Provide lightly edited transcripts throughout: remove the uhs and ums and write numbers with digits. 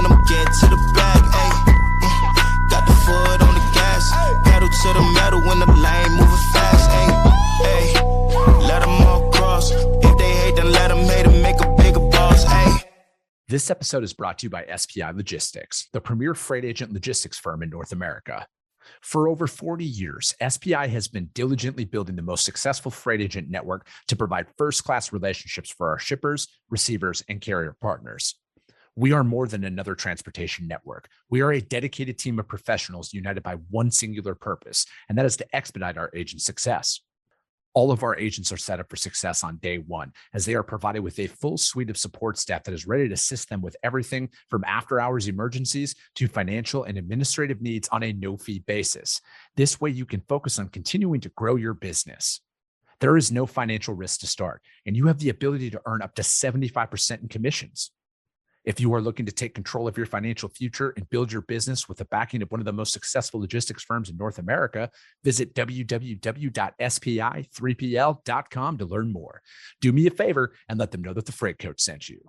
momentum, get to the bag, ayy. Got the foot on the gas, pedal to the metal when the lane moving fast, ayy. Let them all cross. If they hate, then let them hate and make a bigger boss, ayy. This episode is brought to you by SPI Logistics, the premier freight agent logistics firm in North America. For over 40 years, SPI has been diligently building the most successful freight agent network to provide first-class relationships for our shippers, receivers, and carrier partners. We are more than another transportation network. We are a dedicated team of professionals united by one singular purpose, and that is to expedite our agents' success. All of our agents are set up for success on day one, as they are provided with a full suite of support staff that is ready to assist them with everything from after-hours emergencies to financial and administrative needs on a no-fee basis. This way, you can focus on continuing to grow your business. There is no financial risk to start, and you have the ability to earn up to 75% in commissions. If you are looking to take control of your financial future and build your business with the backing of one of the most successful logistics firms in North America, visit www.spi3pl.com to learn more. Do me a favor and let them know that the Freight Coach sent you.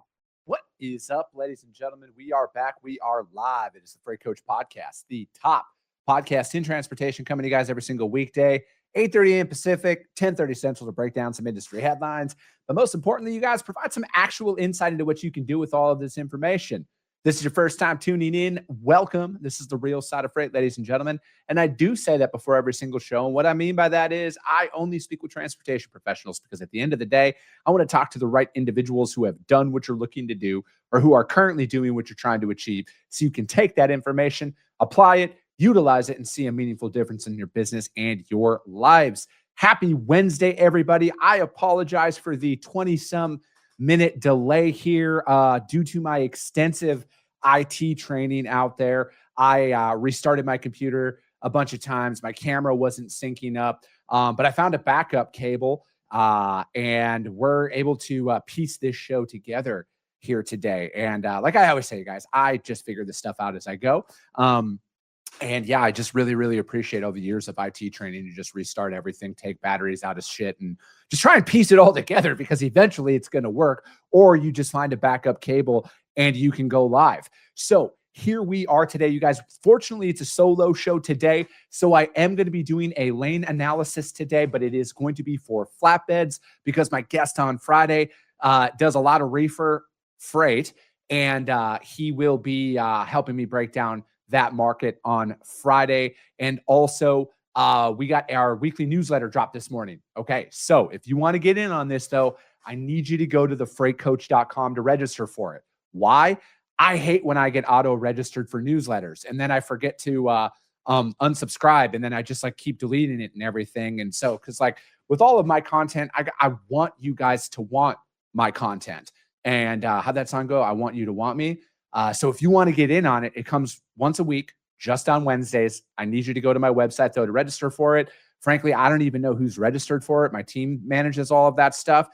What is up, ladies and gentlemen? We are back. We are live. It is the Freight Coach Podcast, the top podcast in transportation, coming to you guys every single weekday, 8:30 a.m. Pacific, 10:30 Central, to break down some industry headlines. But most importantly, you guys provide some actual insight into what you can do with all of this information. This is your first time tuning in. Welcome. This is the real side of freight, ladies and gentlemen. And I do say that before every single show. And what I mean by that is I only speak with transportation professionals, because at the end of the day, I want to talk to the right individuals who have done what you're looking to do or who are currently doing what you're trying to achieve, so you can take that information, apply it, utilize it, and see a meaningful difference in your business and your lives. Happy Wednesday, everybody. I apologize for the 20-some minute delay here due to my extensive IT training out there. I restarted my computer a bunch of times. My camera wasn't syncing up, but I found a backup cable, and we're able to piece this show together here today. And like I always say, guys, I just figure this stuff out as I go. And yeah, I just really, really appreciate all the years of IT training to just restart everything, take batteries out of shit, and just try and piece it all together, because eventually it's going to work, or you just find a backup cable and you can go live. So here we are today, you guys. Fortunately, it's a solo show today, so I am going to be doing a lane analysis today, but it is going to be for flatbeds, because my guest on Friday does a lot of reefer freight, and he will be helping me break down that market on Friday. And also, we got our weekly newsletter dropped this morning. Okay, so if you want to get in on this, though, I need you to go to thefreightcoach.com to register for it. Why? I hate when I get auto-registered for newsletters, and then I forget to unsubscribe, and then I just keep deleting it and everything. And so, because with all of my content, I want you guys to want my content. And how'd that song go? I want you to want me. So if you want to get in on it, it comes once a week, just on Wednesdays. I need you to go to my website, though, to register for it. Frankly, I don't even know who's registered for it. My team manages all of that stuff.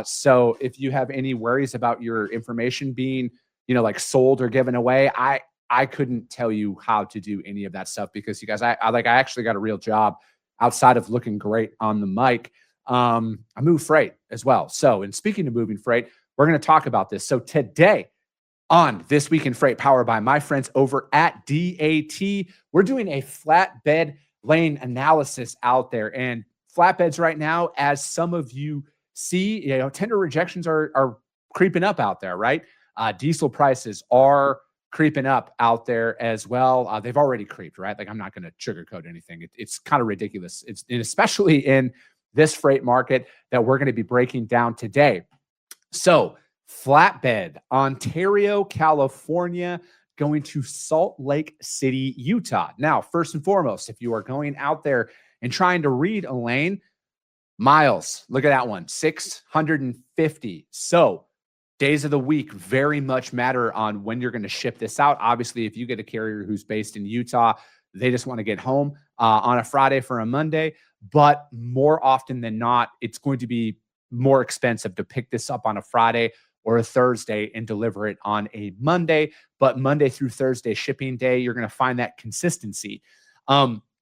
So if you have any worries about your information being, sold or given away, I couldn't tell you how to do any of that stuff, because you guys, I actually got a real job outside of looking great on the mic. I move freight as well. So, and speaking of moving freight, we're going to talk about this. So today, on This Week in Freight, powered by my friends over at DAT, we're doing a flatbed lane analysis out there. And flatbeds right now, as some of you see, tender rejections are creeping up out there, right? Diesel prices are creeping up out there as well. They've already creeped, right? I'm not going to sugarcoat anything. It's kind of ridiculous. And especially in this freight market that we're going to be breaking down today. So, flatbed, Ontario, California, going to Salt Lake City, Utah. Now, first and foremost, if you are going out there and trying to read a lane, miles, look at that one, 650. So days of the week very much matter on when you're going to ship this out. Obviously, if you get a carrier who's based in Utah, they just want to get home on a Friday for a Monday. But more often than not, it's going to be more expensive to pick this up on a Friday or a Thursday and deliver it on a Monday. But Monday through Thursday shipping day, you're going to find that consistency.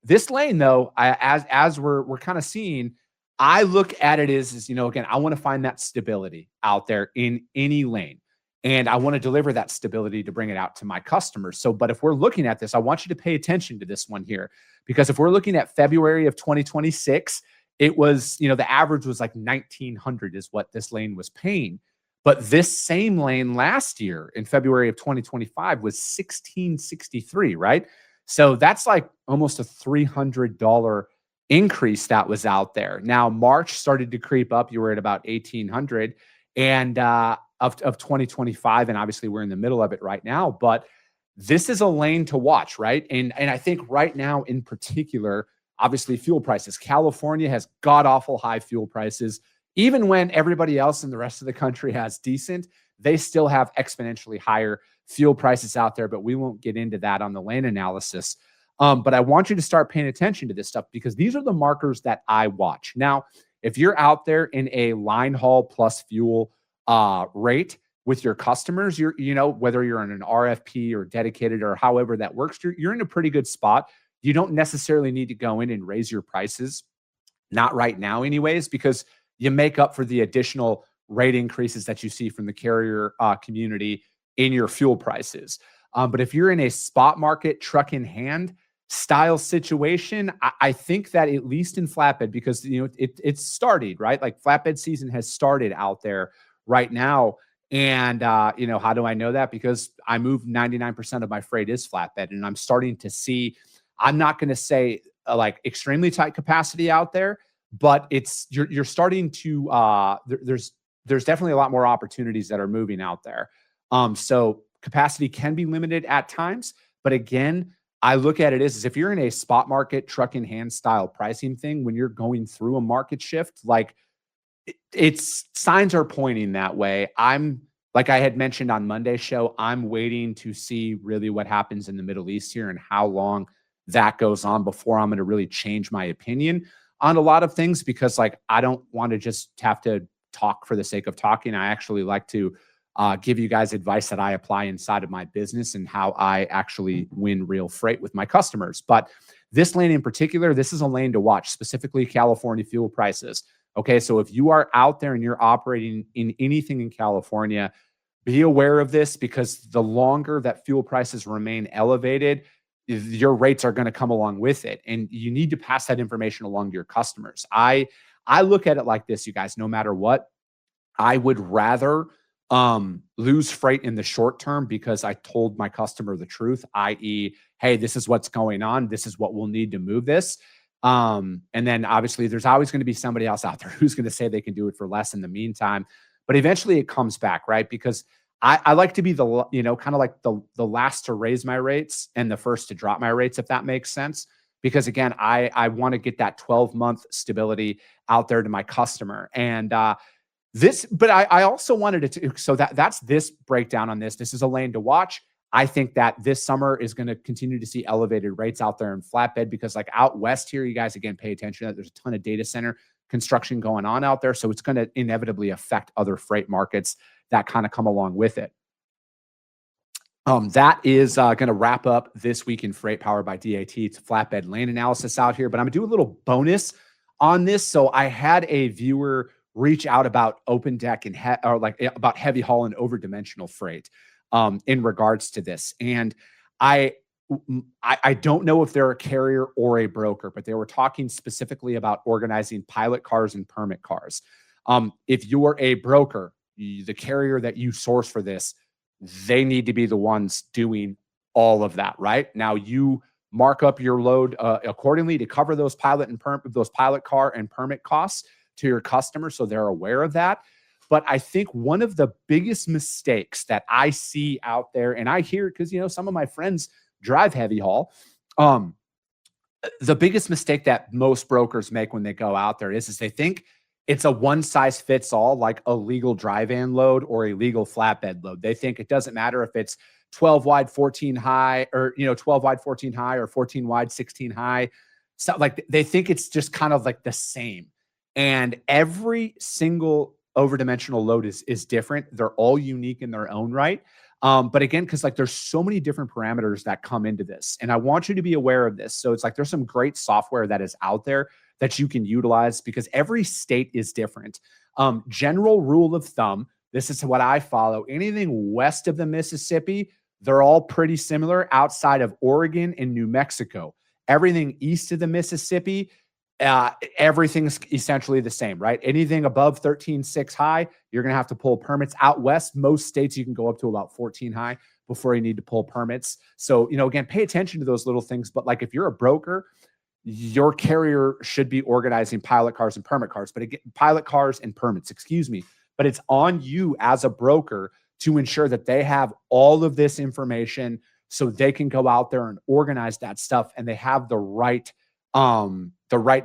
This lane, though, as we're kind of seeing, I look at it as again, I want to find that stability out there in any lane. And I want to deliver that stability to bring it out to my customers. So, but if we're looking at this, I want you to pay attention to this one here, because if we're looking at February of 2026, it was, the average was like 1,900 is what this lane was paying. But this same lane last year in February of 2025 was 1,663, right? So that's like almost a $300 increase that was out there. Now, March started to creep up. You were at about 1,800 and of 2025. And obviously we're in the middle of it right now, but this is a lane to watch, right? And I think right now in particular, obviously fuel prices. California has god-awful high fuel prices. Even when everybody else in the rest of the country has decent, they still have exponentially higher fuel prices out there, but we won't get into that on the lane analysis. But I want you to start paying attention to this stuff, because these are the markers that I watch. Now, if you're out there in a line haul plus fuel rate with your customers, whether you're in an RFP or dedicated or however that works, you're in a pretty good spot. You don't necessarily need to go in and raise your prices, not right now anyways, because you make up for the additional rate increases that you see from the carrier community in your fuel prices. But if you're in a spot market, truck in hand style situation, I think that at least in flatbed, because it's started, right? Like flatbed season has started out there right now. And how do I know that? Because I move 99% of my freight is flatbed, and I'm starting to see, I'm not going to say like extremely tight capacity out there, but you're starting to there's definitely a lot more opportunities that are moving out there. So capacity can be limited at times, but again, I look at it as if you're in a spot market, truck in hand style pricing thing, when you're going through a market shift, like it's signs are pointing that way. I'm, like I had mentioned on Monday's show, I'm waiting to see really what happens in the Middle East here and how long that goes on before I'm going to really change my opinion on a lot of things, because like I don't want to just have to talk for the sake of talking. I actually like to give you guys advice that I apply inside of my business and how I actually win real freight with my customers. But this lane in particular, this is a lane to watch, specifically California fuel prices. Okay, so if you are out there and you're operating in anything in California, be aware of this, because the longer that fuel prices remain elevated, your rates are going to come along with it. And you need to pass that information along to your customers. I look at it like this, you guys, no matter what, I would rather lose freight in the short term because I told my customer the truth, i.e., hey, this is what's going on. This is what we'll need to move this. And then obviously there's always going to be somebody else out there who's going to say they can do it for less in the meantime. But eventually it comes back, right? Because I like to be the, kind of like the last to raise my rates and the first to drop my rates, if that makes sense. Because again, I want to get that 12-month stability out there to my customer. And but I also wanted to, so that's this breakdown on this. This is a lane to watch. I think that this summer is going to continue to see elevated rates out there in flatbed, because like out west here, you guys, again, pay attention that there's a ton of data center construction going on out there. So it's going to inevitably affect other freight markets that kind of come along with it. That is going to wrap up this week in Freight powered by DAT. It's a flatbed lane analysis out here, but I'm going to do a little bonus on this. So I had a viewer reach out about open deck and about heavy haul and over dimensional freight in regards to this. And I don't know if they're a carrier or a broker, but they were talking specifically about organizing pilot cars and permit cars. If you're a broker, the carrier that you source for this, they need to be the ones doing all of that, right? Now you mark up your load accordingly to cover those pilot car and permit costs to your customer, so they're aware of that. But I think one of the biggest mistakes that I see out there, and I hear because some of my friends drive heavy haul, the biggest mistake that most brokers make when they go out there is they think it's a one size fits all, like a legal dry van load or a legal flatbed load. They think it doesn't matter if it's 12 wide, 14 high, or 12 wide, 14 high, or 14 wide, 16 high. So like they think it's just kind of like the same. And every single overdimensional load is different. They're all unique in their own right. But again, because like there's so many different parameters that come into this, and I want you to be aware of this. So it's like there's some great software that is out there that you can utilize, because every state is different. General rule of thumb, This is what I follow. Anything west of the Mississippi, they're all pretty similar outside of Oregon and New Mexico. Everything east of the Mississippi, everything's essentially the same, right? Anything above 13.6 high, you're going to have to pull permits. Out west, most states, you can go up to about 14 high before you need to pull permits. So, again, pay attention to those little things. But like if you're a broker, your carrier should be organizing pilot cars and permit cars, but again, pilot cars and permits, excuse me. But it's on you as a broker to ensure that they have all of this information so they can go out there and organize that stuff, and they have the right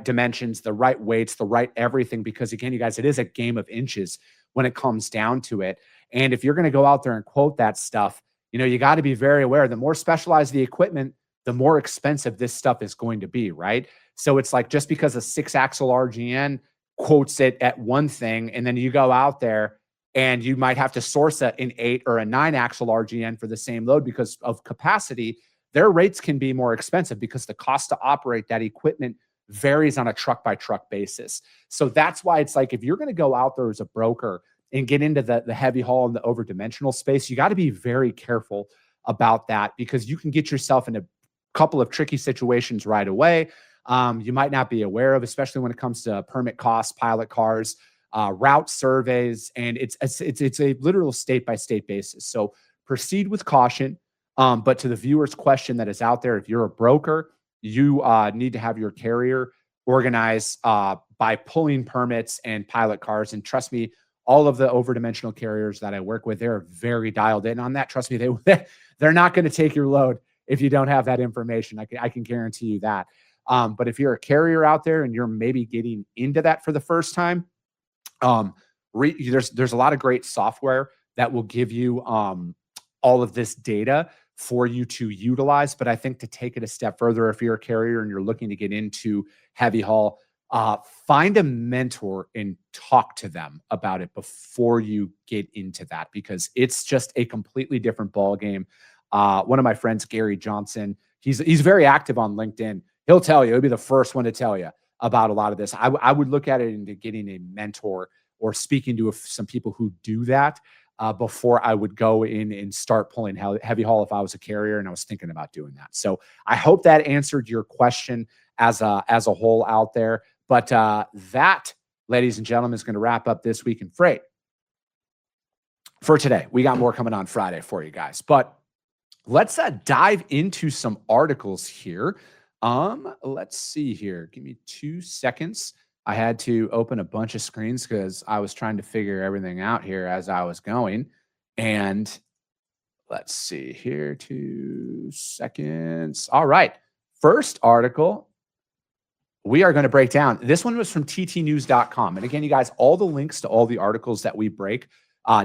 dimensions, the right weights, the right everything. Because again, you guys, it is a game of inches when it comes down to it. And if you're going to go out there and quote that stuff, you got to be very aware. The more specialized the equipment, the more expensive this stuff is going to be, right? So it's like, just because a 6-axle RGN quotes it at one thing, and then you go out there and you might have to source an 8 or a 9-axle RGN for the same load because of capacity, their rates can be more expensive because the cost to operate that equipment varies on a truck by truck basis. So that's why it's like, if you're going to go out there as a broker and get into the heavy haul and the overdimensional space, you got to be very careful about that, because you can get yourself in a couple of tricky situations right away. You might not be aware of, especially when it comes to permit costs, pilot cars, route surveys, and it's a literal state by state basis. So proceed with caution. But to the viewer's question that is out there, if you're a broker, you need to have your carrier organized by pulling permits and pilot cars. And trust me, all of the overdimensional carriers that I work with, they're very dialed in on that. Trust me, they're not going to take your load if you don't have that information. I can guarantee you that. But if you're a carrier out there and you're maybe getting into that for the first time, there's a lot of great software that will give you all of this data for you to utilize. But I think to take it a step further, if you're a carrier and you're looking to get into heavy haul, find a mentor and talk to them about it before you get into that, because it's just a completely different ball game. One of my friends, Gary Johnson, he's very active on LinkedIn. He'll tell you, he'll be the first one to tell you about a lot of this. I would look at it into getting a mentor or speaking to some people who do that before I would go in and start pulling heavy haul if I was a carrier and I was thinking about doing that. So I hope that answered your question as a whole out there. But that, ladies and gentlemen, is going to wrap up This Week in Freight for today. We got more coming on Friday for you guys. But let's dive into some articles here. Let's see here. Give me 2 seconds. I had to open a bunch of screens because I was trying to figure everything out here as I was going. And let's see here, 2 seconds. All right. First article we are going to break down. This one was from ttnews.com. And again, you guys, all the links to all the articles that we break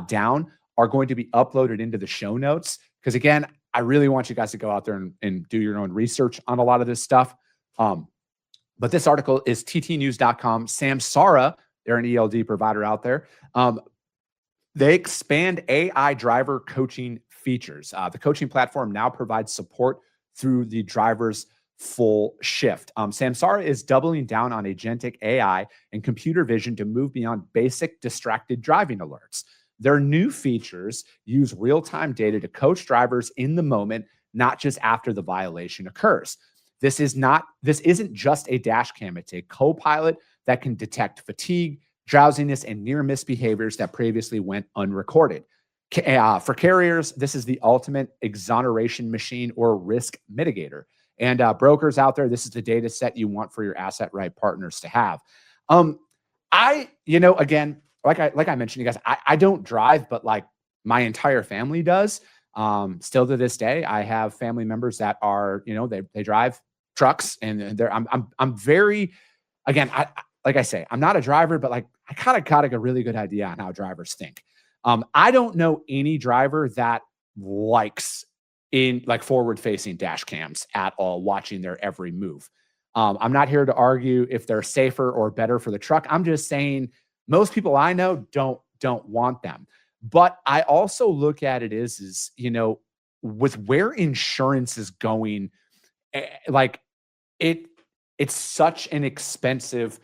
down are going to be uploaded into the show notes. Because again, I really want you guys to go out there and do your own research on a lot of this stuff. But this article is ttnews.com. Samsara, they're an ELD provider out there. They expand AI driver coaching features. The coaching platform now provides support through the driver's full shift. Samsara is doubling down on agentic AI and computer vision to move beyond basic distracted driving alerts. Their new features use real-time data to coach drivers in the moment, not just after the violation occurs. This isn't just a dash cam. It's a co-pilot that can detect fatigue, drowsiness, and near-miss behaviors that previously went unrecorded. For carriers, this is the ultimate exoneration machine or risk mitigator. And brokers out there, this is the data set you want for your asset right partners to have. Again, like I mentioned, you guys, I don't drive, but like my entire family does. Still to this day, I have family members that are, they drive trucks, and I'm very, again, like I say, I'm not a driver, but like I kind of got a really good idea on how drivers think. I don't know any driver that likes in like forward-facing dash cams at all, watching their every move. I'm not here to argue if they're safer or better for the truck. I'm just saying most people I know don't want them. But I also look at it is with where insurance is going, like it's such an expensive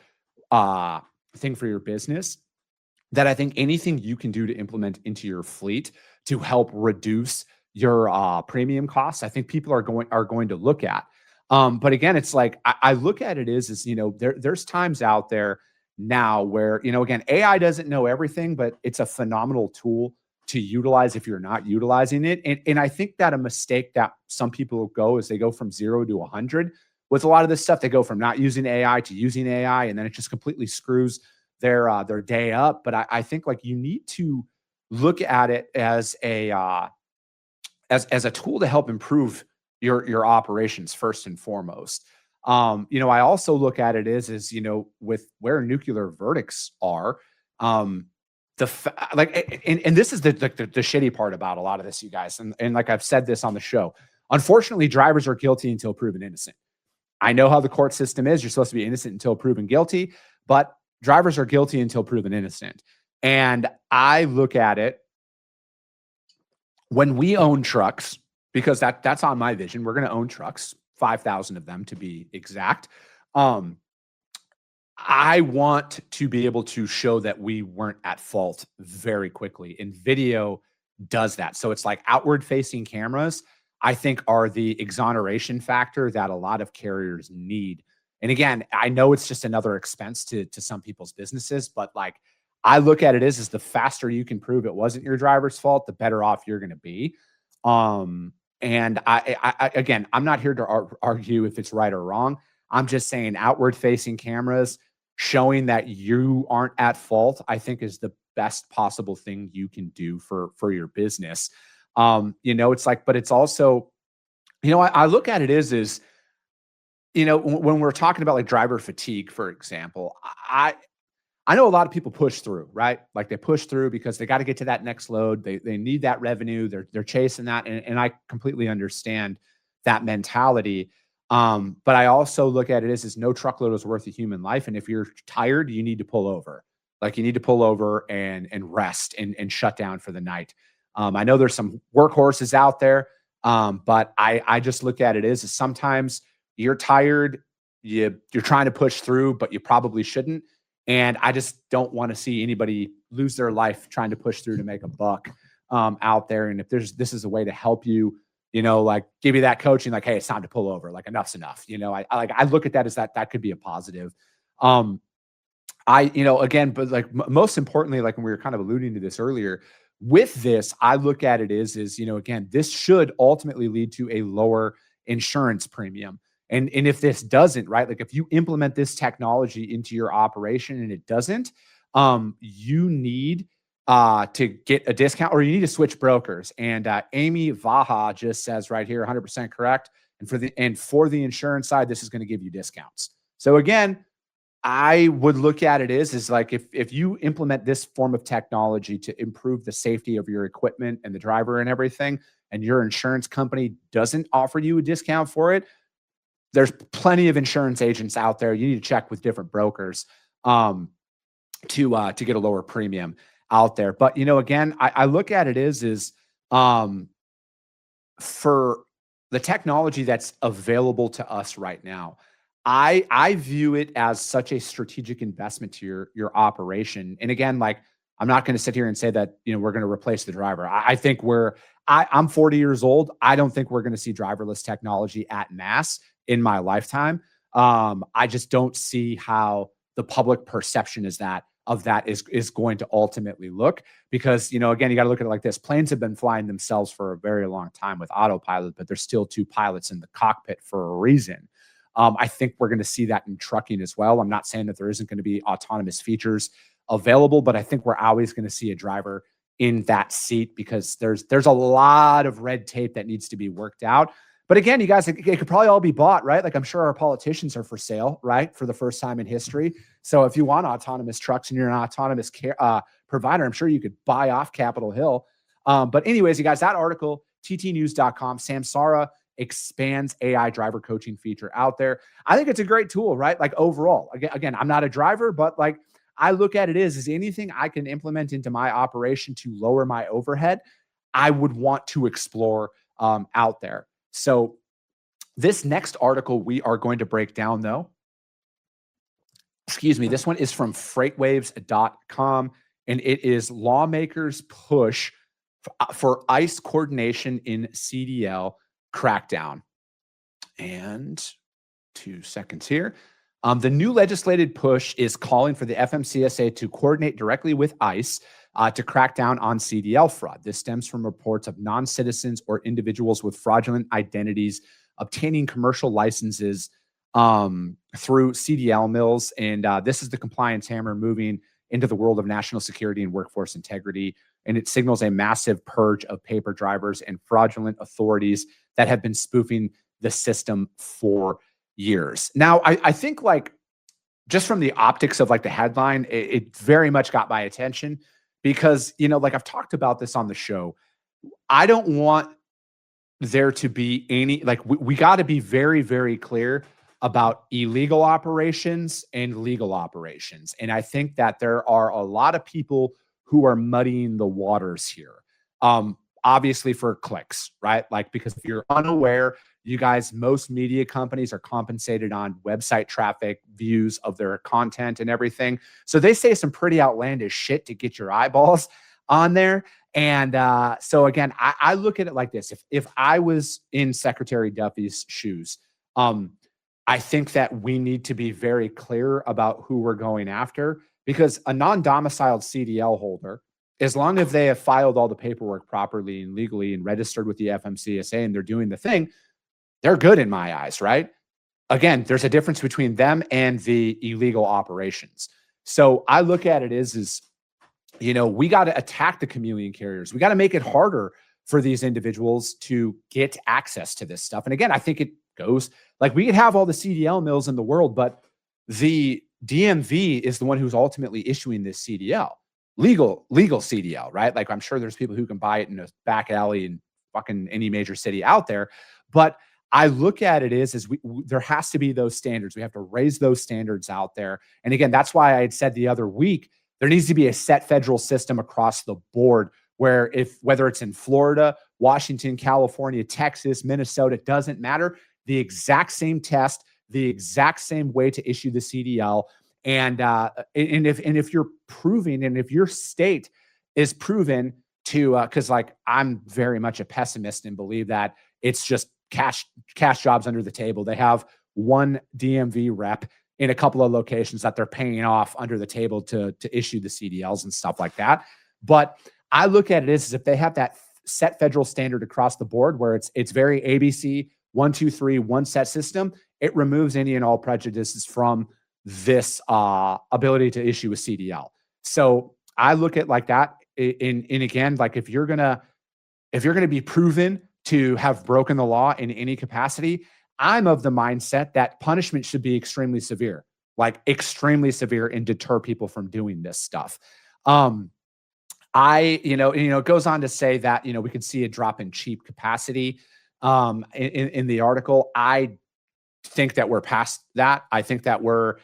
thing for your business that I think anything you can do to implement into your fleet to help reduce your premium costs, I think people are going to look at. But again, it's like I look at it is there's times out there now where again, AI doesn't know everything, but it's a phenomenal tool to utilize if you're not utilizing it. And I think that a mistake that some people go is they go from 0 to 100 with a lot of this stuff. They go from not using AI to using AI, and then it just completely screws their day up. But I think like you need to look at it as a tool to help improve your operations first and foremost. I also look at it as with where nuclear verdicts are, and this is the shitty part about a lot of this, you guys. And like I've said this on the show, unfortunately, drivers are guilty until proven innocent. I know how the court system is. You're supposed to be innocent until proven guilty, but drivers are guilty until proven innocent. And I look at it when we own trucks, because that's on my vision. We're going to own trucks, 5,000 of them to be exact. I want to be able to show that we weren't at fault very quickly, and video does that. So it's like outward facing cameras, I think, are the exoneration factor that a lot of carriers need. And again, I know it's just another expense to some people's businesses, but like I look at it as the faster you can prove it wasn't your driver's fault, the better off you're going to be. And I again, I'm not here to argue if it's right or wrong. I'm just saying outward facing cameras showing that you aren't at fault, I think, is the best possible thing you can do for your business. It's like, but it's also, I look at it is when we're talking about like driver fatigue, for example, I know a lot of people push through, right? Like they push through because they got to get to that next load. They need that revenue. They're chasing that. And I completely understand that mentality. But I also look at it as no truckload is worth a human life. And if you're tired, you need to pull over. Like you need to pull over and rest and shut down for the night. I know there's some workhorses out there, but I just look at it as sometimes you're tired, you're trying to push through, but you probably shouldn't. And I just don't want to see anybody lose their life trying to push through to make a buck out there. And if this is a way to help you, like give you that coaching, like, hey, it's time to pull over, like enough's enough. I look at that as that could be a positive. Again, but like most importantly, like when we were kind of alluding to this earlier, with this, I look at it is again, this should ultimately lead to a lower insurance premium. And if this doesn't, right, like if you implement this technology into your operation and it doesn't, you need to get a discount, or you need to switch brokers. And Amy Vaha just says right here, 100% correct. And for the insurance side, this is going to give you discounts. So again, I would look at it is like if you implement this form of technology to improve the safety of your equipment and the driver and everything, and your insurance company doesn't offer you a discount for it, there's plenty of insurance agents out there. You need to check with different brokers to get a lower premium out there. But again, I look at it is for the technology that's available to us right now, I view it as such a strategic investment to your operation. And again, like I'm not going to sit here and say that we're going to replace the driver. I think I'm 40 years old. I don't think we're going to see driverless technology at mass in my lifetime. I just don't see how the public perception is going to ultimately look, because, again, you got to look at it like this. Planes have been flying themselves for a very long time with autopilot, but there's still two pilots in the cockpit for a reason. I think we're going to see that in trucking as well. I'm not saying that there isn't going to be autonomous features available, but I think we're always going to see a driver in that seat, because there's a lot of red tape that needs to be worked out. But again, you guys, it could probably all be bought, right? Like I'm sure our politicians are for sale, right? For the first time in history. So if you want autonomous trucks and you're an autonomous provider, I'm sure you could buy off Capitol Hill. But anyways, you guys, that article, ttnews.com, Samsara expands AI driver coaching feature out there. I think it's a great tool, right? Like overall, again, I'm not a driver, but like I look at it is anything I can implement into my operation to lower my overhead, I would want to explore out there. So this next article we are going to break down, though, this one is from freightwaves.com. and it is lawmakers push for ICE coordination in CDL crackdown. And 2 seconds here. The new legislated push is calling for the FMCSA to coordinate directly with ICE to crack down on CDL fraud. This stems from reports of non-citizens or individuals with fraudulent identities obtaining commercial licenses through CDL mills. And this is the compliance hammer moving into the world of national security and workforce integrity. And it signals a massive purge of paper drivers and fraudulent authorities that have been spoofing the system for years. Now, I think like just from the optics of like the headline, it very much got my attention because, you know, like I've talked about this on the show. I don't want there to be any, like we got to be very, very clear about illegal operations and legal operations. And I think that there are a lot of people who are muddying the waters here. Obviously for clicks, right? Like, because if you're unaware, you guys, most media companies are compensated on website traffic, views of their content and everything. So they say some pretty outlandish shit to get your eyeballs on there. And so again, I look at it like this. If I was in Secretary Duffy's shoes, I think that we need to be very clear about who we're going after, because a non-domiciled CDL holder, as long as they have filed all the paperwork properly and legally and registered with the FMCSA and they're doing the thing, they're good in my eyes, right? Again, there's a difference between them and the illegal operations. So I look at it as you know, we got to attack the chameleon carriers. We got to make it harder for these individuals to get access to this stuff. And again, I think it goes like we could have all the CDL mills in the world, but the DMV is the one who's ultimately issuing this CDL. Legal CDL, right? Like I'm sure there's people who can buy it in a back alley in fucking any major city out there. But I look at it as there has to be those standards. We have to raise those standards out there. And again, that's why I had said the other week, there needs to be a set federal system across the board where whether it's in Florida, Washington, California, Texas, Minnesota, it doesn't matter. The exact same test, the exact same way to issue the CDL. And if you're proving, and if your state is proven to, because like I'm very much a pessimist and believe that it's just cash jobs under the table. They have one DMV rep in a couple of locations that they're paying off under the table to issue the CDLs and stuff like that. But I look at it as if they have that set federal standard across the board where it's very ABC 1, 2, 3, one set system. It removes any and all prejudices from this ability to issue a CDL. So I look at like that. And again, like if you're gonna be proven to have broken the law in any capacity, I'm of the mindset that punishment should be extremely severe, like extremely severe, and deter people from doing this stuff. It goes on to say that, we could see a drop in cheap capacity in the article. I think that we're past that. I think that we're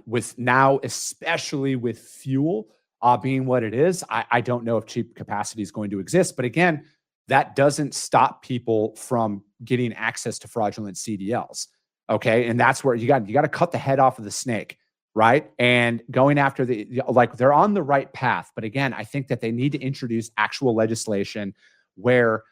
with now, especially with fuel being what it is, I don't know if cheap capacity is going to exist. But again, that doesn't stop people from getting access to fraudulent CDLs. Okay. And that's where you got to cut the head off of the snake, right? And going after they're on the right path. But again, I think that they need to introduce actual legislation where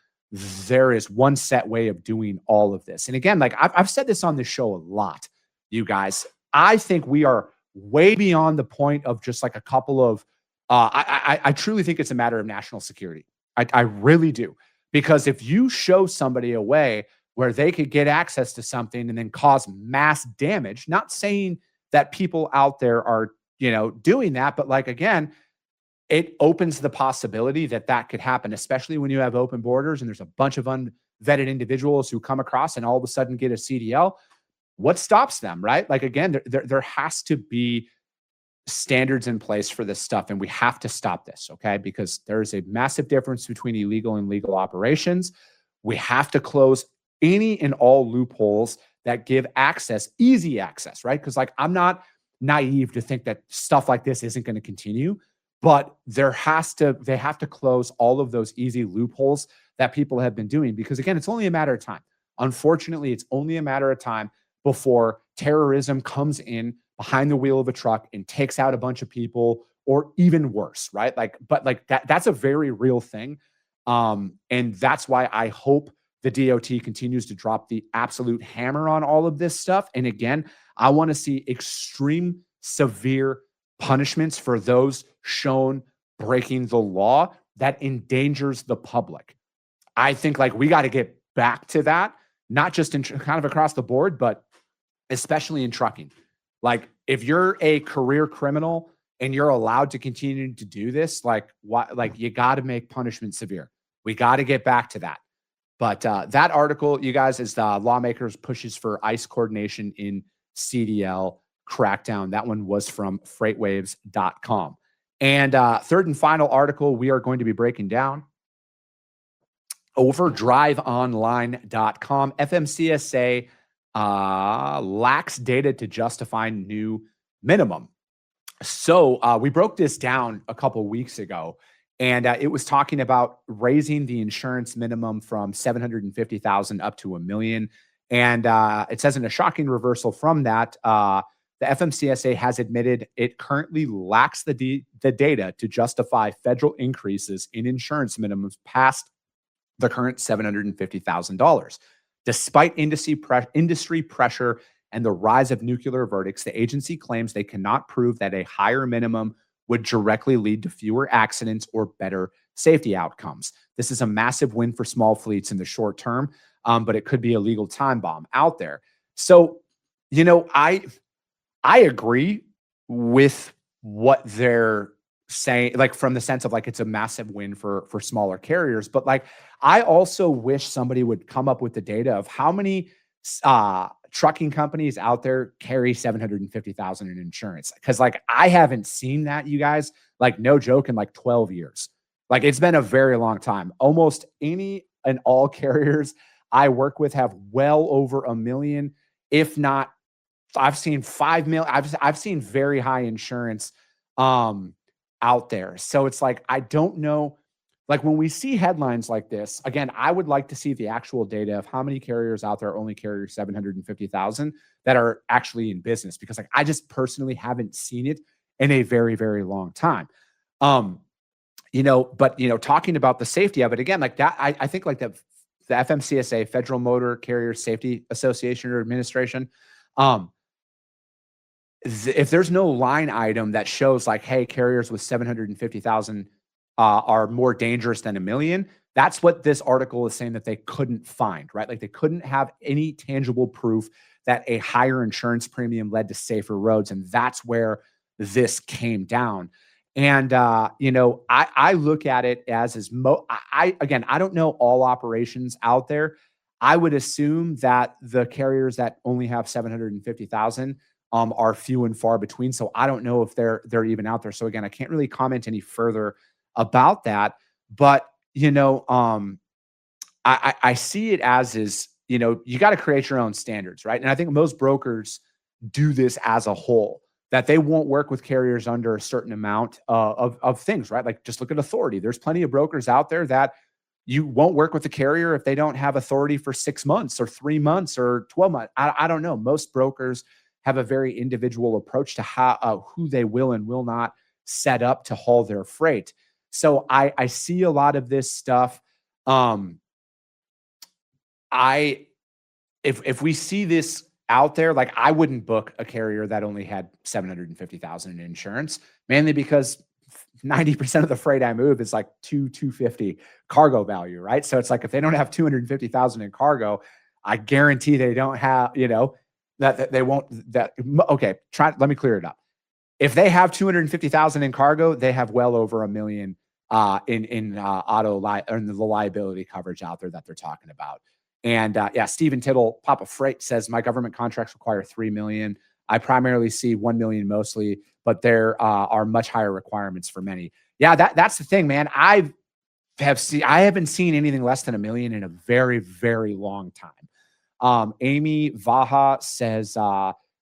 there is one set way of doing all of this. And again, like I've said this on this show a lot, you guys. I think we are way beyond the point of just like a couple of, I truly think it's a matter of national security. I really do. Because if you show somebody a way where they could get access to something and then cause mass damage, not saying that people out there are, doing that, but like, again, it opens the possibility that could happen, especially when you have open borders and there's a bunch of unvetted individuals who come across and all of a sudden get a CDL. What stops them, right? Like, again, there has to be standards in place for this stuff, and we have to stop this, okay? Because there's a massive difference between illegal and legal operations. We have to close any and all loopholes that give access, easy access, right? Because like I'm not naive to think that stuff like this isn't going to continue, but they have to close all of those easy loopholes that people have been doing, because again, it's only a matter of time. Unfortunately, it's only a matter of time before terrorism comes in behind the wheel of a truck and takes out a bunch of people, or even worse, right? Like, but like that's a very real thing. And that's why I hope the DOT continues to drop the absolute hammer on all of this stuff. And again, I want to see extreme, severe punishments for those shown breaking the law that endangers the public. I think like we got to get back to that, not just in kind of across the board, but especially in trucking. Like if you're a career criminal and you're allowed to continue to do this, like what, like you got to make punishment severe. We got to get back to that. But that article, you guys, is the lawmakers pushes for ICE coordination in CDL crackdown. That one was from freightwaves.com. And third and final article we are going to be breaking down over driveonline.com. FMCSA lacks data to justify new minimum. So we broke this down a couple weeks ago, and it was talking about raising the insurance minimum from $750,000 up to $1 million. And it says in a shocking reversal from that, the FMCSA has admitted it currently lacks the data to justify federal increases in insurance minimums past the current $750,000. Despite industry pressure and the rise of nuclear verdicts, the agency claims they cannot prove that a higher minimum would directly lead to fewer accidents or better safety outcomes. This is a massive win for small fleets in the short term, but it could be a legal time bomb out there. So, you know, I agree with what they're saying, like from the sense of like it's a massive win for smaller carriers, but like I also wish somebody would come up with the data of how many trucking companies out there carry $750,000 in insurance, because like I haven't seen that, you guys, like no joke, in like 12 years. Like it's been a very long time. Almost any and all carriers I work with have well over $1 million, if not. I've seen 5 million. I've seen very high insurance out there. So it's like, I don't know, like when we see headlines like this, again, I would like to see the actual data of how many carriers out there only carry 750,000 that are actually in business, because like I just personally haven't seen it in a very, very long time. You know, but you know, talking about the safety of it again, like that, I think like the FMCSA, Federal Motor Carrier Safety Association or Administration, if there's no line item that shows like, hey, carriers with 750,000 are more dangerous than $1 million, that's what this article is saying that they couldn't find, right? Like they couldn't have any tangible proof that a higher insurance premium led to safer roads. And that's where this came down. And, you know, I look at it as again, I don't know all operations out there. I would assume that the carriers that only have 750,000 are few and far between. So I don't know if they're even out there. So again, I can't really comment any further about that. But you know, I see it as is, you know, you got to create your own standards, right? And I think most brokers do this as a whole, that they won't work with carriers under a certain amount of things, right? Like just look at authority. There's plenty of brokers out there that you won't work with the carrier if they don't have authority for 6 months or 3 months or 12 months. I don't know. Most brokers have a very individual approach to how who they will and will not set up to haul their freight. So I see a lot of this stuff. If we see this out there, like I wouldn't book a carrier that only had 750,000 in insurance, mainly because 90% of the freight I move is like $250 cargo value, right? So it's like if they don't have 250,000 in cargo, I guarantee they don't have, you know, that they won't, that, okay, let me clear it up. If they have 250,000 in cargo, they have well over $1 million in the liability coverage out there that they're talking about. And yeah, Stephen Tittle, Papa Freight says, my government contracts require 3 million. I primarily see 1 million mostly, but there are much higher requirements for many. Yeah, that's the thing, man. I haven't seen anything less than $1 million in a very, very long time. Amy Vaha says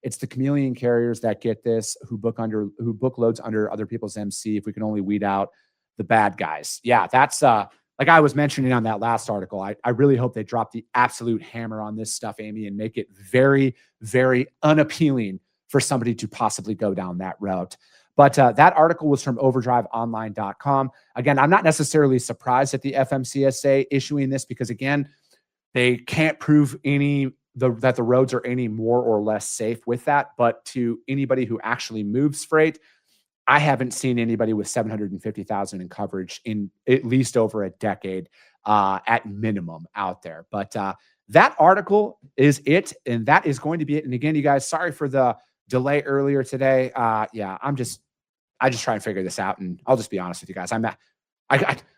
it's the chameleon carriers that get this, who book loads under other people's MC. If we can only weed out the bad guys. Yeah, that's like I was mentioning on that last article. I really hope they drop the absolute hammer on this stuff, Amy, and make it very, very unappealing for somebody to possibly go down that route. But that article was from overdriveonline.com. Again, I'm not necessarily surprised at the FMCSA issuing this because, again, they can't prove that the roads are any more or less safe with that. But to anybody who actually moves freight, I haven't seen anybody with 750,000 in coverage in at least over a decade at minimum out there. But that article is it, and that is going to be it. And again, you guys, sorry for the delay earlier today. I just try and figure this out, and I'll just be honest with you guys.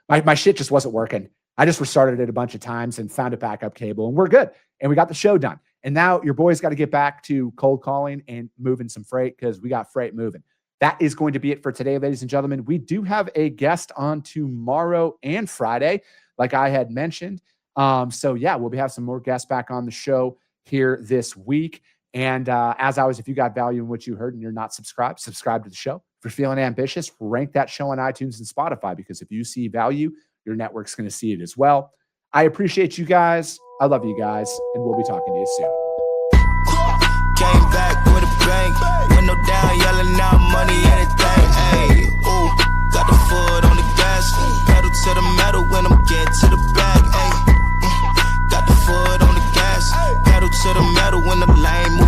My shit just wasn't working. I just restarted it a bunch of times and found a backup cable, and we're good. And we got the show done. And now your boy's got to get back to cold calling and moving some freight because we got freight moving. That is going to be it for today, ladies and gentlemen. We do have a guest on tomorrow and Friday, like I had mentioned. So yeah, we'll have some more guests back on the show here this week. And as always, if you got value in what you heard and you're not subscribed, subscribe to the show. If you're feeling ambitious, rank that show on iTunes and Spotify, because if you see value, your network's going to see it as well. I appreciate you guys. I love you guys, and we'll be talking to you soon. Came back with a bang, window down, yelling out money, anything. Hey, ooh, got the foot on the gas, pedal to the metal when I'm getting to the bag. Hey, got the foot on the gas, pedal to the metal when the lane